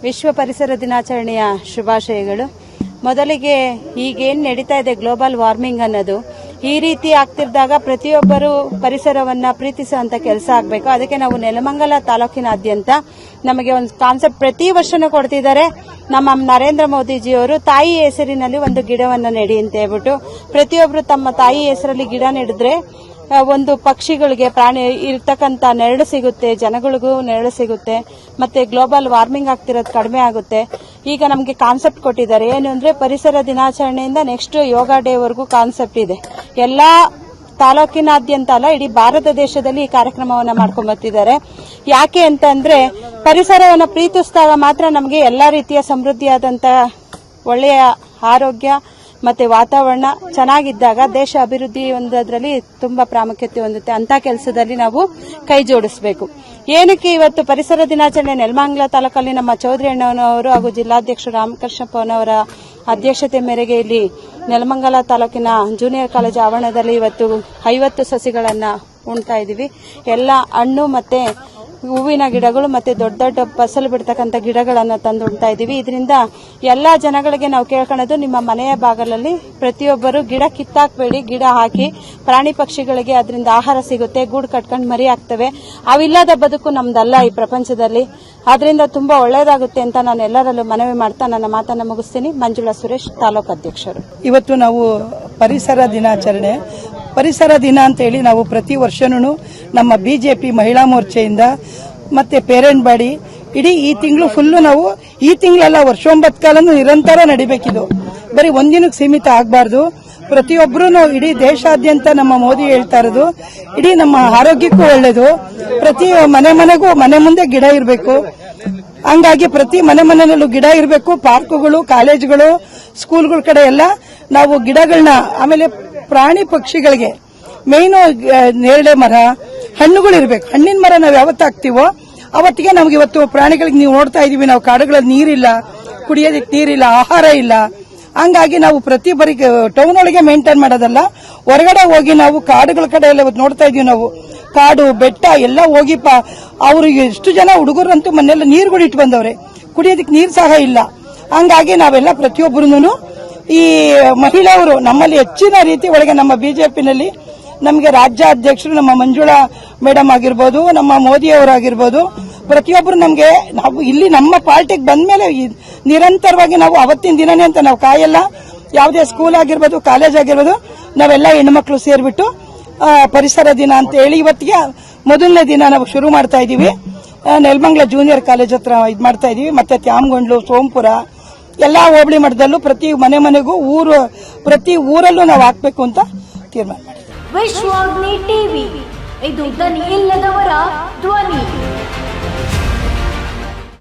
ವಿಶ್ವ ಪರಿಸರ ದಿನಾಚರಣೆಯ ಶುಭಾಶಯಗಳು. ಮೊದಲಿಗೆ ಈಗೇನು ನಡೀತಾ ಇದೆ ಗ್ಲೋಬಲ್ ವಾರ್ಮಿಂಗ್ ಅನ್ನೋದು ಈ ರೀತಿ ಆಗ್ತಿದ್ದಾಗ ಪ್ರತಿಯೊಬ್ಬರು ಪರಿಸರವನ್ನ ಪ್ರೀತಿಸುವಂತ ಕೆಲಸ ಆಗಬೇಕು. ಅದಕ್ಕೆ ನಾವು ನೆಲಮಂಗಲ ತಾಲೂಕಿನಾದ್ಯಂತ ನಮಗೆ ಒಂದು ಕಾನ್ಸೆಪ್ಟ್ ಪ್ರತಿ ವರ್ಷನೂ ಕೊಡ್ತಿದ್ದಾರೆ. ನಮ್ಮ ನರೇಂದ್ರ ಮೋದಿಜಿಯವರು ತಾಯಿ ಹೆಸರಿನಲ್ಲಿ ಒಂದು ಗಿಡವನ್ನು ನೆಡಿ ಅಂತ ಹೇಳ್ಬಿಟ್ಟು ಪ್ರತಿಯೊಬ್ಬರು ತಮ್ಮ ತಾಯಿ ಹೆಸರಲ್ಲಿ ಗಿಡ ನೆಡಿದ್ರೆ ಒಂದು ಪಕ್ಷಿಗಳಿಗೆ ಪ್ರಾಣಿ ಇರ್ತಕ್ಕಂಥ ನೆರಳು ಸಿಗುತ್ತೆ, ಜನಗಳಿಗೂ ನೆರಳು ಸಿಗುತ್ತೆ, ಮತ್ತೆ ಗ್ಲೋಬಲ್ ವಾರ್ಮಿಂಗ್ ಆಗ್ತಿರೋದು ಕಡಿಮೆ ಆಗುತ್ತೆ. ಈಗ ನಮಗೆ ಕಾನ್ಸೆಪ್ಟ್ ಕೊಟ್ಟಿದ್ದಾರೆ ಏನು ಅಂದ್ರೆ ಪರಿಸರ ದಿನಾಚರಣೆಯಿಂದ ನೆಕ್ಸ್ಟ್ ಯೋಗ ಡೇ ವರೆಗೂ ಕಾನ್ಸೆಪ್ಟ್ ಇದೆ. ಎಲ್ಲಾ ತಾಲೂಕಿನಾದ್ಯಂತ ಅಲ್ಲ, ಇಡೀ ಭಾರತ ದೇಶದಲ್ಲಿ ಈ ಕಾರ್ಯಕ್ರಮವನ್ನ ಮಾಡ್ಕೊಂಡ್ ಬರ್ತಿದ್ದಾರೆ. ಯಾಕೆ ಅಂತ ಅಂದ್ರೆ ಪರಿಸರವನ್ನ ಪ್ರೀತಿಸಿದಾಗ ಮಾತ್ರ ನಮಗೆ ಎಲ್ಲಾ ರೀತಿಯ ಸಮೃದ್ಧಿಯಾದಂತ ಒಳ್ಳೆಯ ಆರೋಗ್ಯ ಮತ್ತೆ ವಾತಾವರಣ ಚೆನ್ನಾಗಿದ್ದಾಗ ದೇಶ ಅಭಿವೃದ್ಧಿ ಹೊಂದೋದ್ರಲ್ಲಿ ತುಂಬಾ ಪ್ರಾಮುಖ್ಯತೆ ಹೊಂದುತ್ತೆ. ಅಂತ ಕೆಲಸದಲ್ಲಿ ನಾವು ಕೈ ಜೋಡಿಸಬೇಕು. ಏನಕ್ಕೆ ಇವತ್ತು ಪರಿಸರ ದಿನಾಚರಣೆ ನೆಲಮಂಗಲ ತಾಲೂಕಲ್ಲಿ ನಮ್ಮ ಚೌಧರಿ ಅಣ್ಣನವರು ಹಾಗೂ ಜಿಲ್ಲಾಧ್ಯಕ್ಷರು ರಾಮಕೃಷ್ಣಪ್ಪನವರ ಅಧ್ಯಕ್ಷತೆ ಮೇರೆಗೆ ಇಲ್ಲಿ ನೆಲಮಂಗಲ ತಾಲೂಕಿನ ಜೂನಿಯರ್ ಕಾಲೇಜು ಆವರಣದಲ್ಲಿ ಇವತ್ತು 50 ಸಸಿಗಳನ್ನ ಉಣ್ತಾ ಇದೀವಿ. ಎಲ್ಲ ಹಣ್ಣು ಮತ್ತೆ ಹೂವಿನ ಗಿಡಗಳು ಮತ್ತೆ ದೊಡ್ಡ ದೊಡ್ಡ ಫಸಲು ಬಿಡ್ತಕ್ಕಂಥ ಗಿಡಗಳನ್ನ ತಂದು ಉಣ್ತಾ ಇದೀವಿ. ಇದರಿಂದ ಎಲ್ಲಾ ಜನಗಳಿಗೆ ನಾವು ಕೇಳ್ಕೊಳ್ಳೋದು, ನಿಮ್ಮ ಮನೆಯ ಬಾಗಲಲ್ಲಿ ಪ್ರತಿಯೊಬ್ಬರು ಗಿಡ ಕಿತ್ತಾಕ್ಬೇಡಿ, ಗಿಡ ಹಾಕಿ. ಪ್ರಾಣಿ ಪಕ್ಷಿಗಳಿಗೆ ಅದರಿಂದ ಆಹಾರ ಸಿಗುತ್ತೆ, ಗೂಡು ಕಟ್ಕೊಂಡು ಮರಿ ಆಗ್ತವೆ. ಅವಿಲ್ಲದ ಬದುಕು ನಮ್ದಲ್ಲ ಈ ಪ್ರಪಂಚದಲ್ಲಿ. ಅದರಿಂದ ತುಂಬಾ ಒಳ್ಳೇದಾಗುತ್ತೆ ಅಂತ ನಾನು ಎಲ್ಲರಲ್ಲೂ ಮನವಿ ಮಾಡ್ತಾ ನನ್ನ ಮಾತನ್ನ ಮುಗಿಸ್ತೀನಿ. ಮಂಜುಳಾ ಸುರೇಶ್, ತಾಲೂಕು ಅಧ್ಯಕ್ಷರು. ಇವತ್ತು ನಾವು ಪರಿಸರ ದಿನಾಚರಣೆ ಪರಿಸರ ದಿನ ಅಂತ ಹೇಳಿ ನಾವು ಪ್ರತಿ ವರ್ಷನೂ ನಮ್ಮ ಬಿಜೆಪಿ ಮಹಿಳಾ ಮೋರ್ಚೆಯಿಂದ ಮತ್ತೆ ಪೇರೆಂಟ್ ಬಾಡಿ ಇಡೀ ಈ ತಿಂಗಳು ಫುಲ್ಲು ನಾವು ಈ ತಿಂಗಳಲ್ಲ ವರ್ಷ 9 ಕಾಲನೂ ನಿರಂತರ ನಡಿಬೇಕಿದು. ಬರೀ ಒಂದಿನಕ್ಕೆ ಸೀಮಿತ ಆಗಬಾರ್ದು. ಪ್ರತಿಯೊಬ್ಬರೂ ಇಡೀ ದೇಶಾದ್ಯಂತ ನಮ್ಮ ಮೋದಿ ಹೇಳ್ತಾ ಇರೋದು ಇಡೀ ನಮ್ಮ ಆರೋಗ್ಯಕ್ಕೂ ಒಳ್ಳೇದು. ಪ್ರತಿ ಮನೆಗೂ ಮನೆ ಮುಂದೆ ಗಿಡ ಇರಬೇಕು. ಹಂಗಾಗಿ ಪ್ರತಿ ಮನೆಯಲ್ಲೂ ಗಿಡ ಇರಬೇಕು. ಪಾರ್ಕ್ಗಳು, ಕಾಲೇಜುಗಳು, ಸ್ಕೂಲ್ಗಳ ಕಡೆ ಎಲ್ಲ ನಾವು ಗಿಡಗಳನ್ನ, ಆಮೇಲೆ ಪ್ರಾಣಿ ಪಕ್ಷಿಗಳಿಗೆ ಮೇಯ್ನು ನೇರಳೆ ಮರ, ಹಣ್ಣುಗಳು ಇರಬೇಕು. ಹಣ್ಣಿನ ಮರ ನಾವು ಯಾವತ್ತು ಹಾಕ್ತಿವೋ ಅವತ್ತಿಗೆ ನಮ್ಗೆ ಇವತ್ತು ಪ್ರಾಣಿಗಳಿಗೆ ನೀವು ನೋಡ್ತಾ ಇದೀವಿ, ನಾವು ಕಾಡುಗಳಲ್ಲಿ ನೀರಿಲ್ಲ, ಕುಡಿಯೋದಕ್ಕೆ ನೀರಿಲ್ಲ, ಆಹಾರ ಇಲ್ಲ. ಹಂಗಾಗಿ ನಾವು ಪ್ರತಿ ಬರೀ ಟೌನ್ ಒಳಗೆ ಮೇಂಟೈನ್ ಮಾಡೋದಲ್ಲ, ಹೊರಗಡೆ ಹೋಗಿ ನಾವು ಕಾಡುಗಳ ಕಡೆ ಎಲ್ಲ ಇವತ್ತು ನೋಡ್ತಾ ಇದೀವಿ. ನಾವು ಕಾಡು ಬೆಟ್ಟ ಎಲ್ಲ ಹೋಗಿ ಅವ್ರಿಗೆ ಎಷ್ಟು ಜನ ಹುಡುಗರಂತೂ ಮನೆಯಲ್ಲ ನೀರುಗಳು ಇಟ್ಟು ಬಂದವ್ರೆ, ಕುಡಿಯೋದಕ್ಕೆ ನೀರು ಸಹ ಇಲ್ಲ. ಹಂಗಾಗಿ ನಾವೆಲ್ಲ ಪ್ರತಿಯೊಬ್ಬರೂ ಈ ಮಹಿಳೆಯರು ನಮ್ಮಲ್ಲಿ ಹೆಚ್ಚಿನ ರೀತಿ ಒಳಗೆ ನಮ್ಮ ಬಿಜೆಪಿನಲ್ಲಿ ನಮಗೆ ರಾಜ್ಯಾಧ್ಯಕ್ಷರು ನಮ್ಮ ಮಂಜುಳಾ ಮೇಡಮ್ ಆಗಿರ್ಬೋದು, ನಮ್ಮ ಮೋದಿಯವರಾಗಿರ್ಬೋದು, ಪ್ರತಿಯೊಬ್ಬರು ನಮಗೆ ನಾವು ಇಲ್ಲಿ ನಮ್ಮ ಪಾರ್ಟಿಗೆ ಬಂದ್ಮೇಲೆ ನಿರಂತರವಾಗಿ ನಾವು ಅವತ್ತಿನ ದಿನನೇ ಅಂತ ನಾವು ಕಾಯಲ್ಲ. ಯಾವುದೇ ಸ್ಕೂಲ್ ಆಗಿರ್ಬೋದು, ಕಾಲೇಜ್ ಆಗಿರ್ಬೋದು, ನಾವೆಲ್ಲ ಹೆಣ್ಮಕ್ಳು ಸೇರ್ಬಿಟ್ಟು ಪರಿಸರ ದಿನ ಅಂತ ಹೇಳಿ ಇವತ್ತಿಗೆ ಮೊದಲನೇ ದಿನ ನಾವು ಶುರು ಮಾಡ್ತಾ ಇದೀವಿ. ನೆಲಮಂಗಲ ಜೂನಿಯರ್ ಕಾಲೇಜ್ ಹತ್ರ ಇದು ಮಾಡ್ತಾ ಇದೀವಿ. ಮತ್ತೆ ತ್ಯಾಮಗೊಂಡ್ಲು, ಸೋಂಪುರ ಎಲ್ಲಾ ಹೋಬಳಿ ಮಟ್ಟದಲ್ಲೂ ಪ್ರತಿ ಮನೆಗೂ ಪ್ರತಿ ಊರಲ್ಲೂ ನಾವು ಹಾಕ್ಬೇಕು ಅಂತ ತೀರ್ಮಾನ ಮಾಡಿದ್ವಿ. ವಿಶ್ವಾಗ್ನಿ ಟಿವಿ, ಇದು ದನಿ ಇಲ್ಲದವರ ಧ್ವನಿ.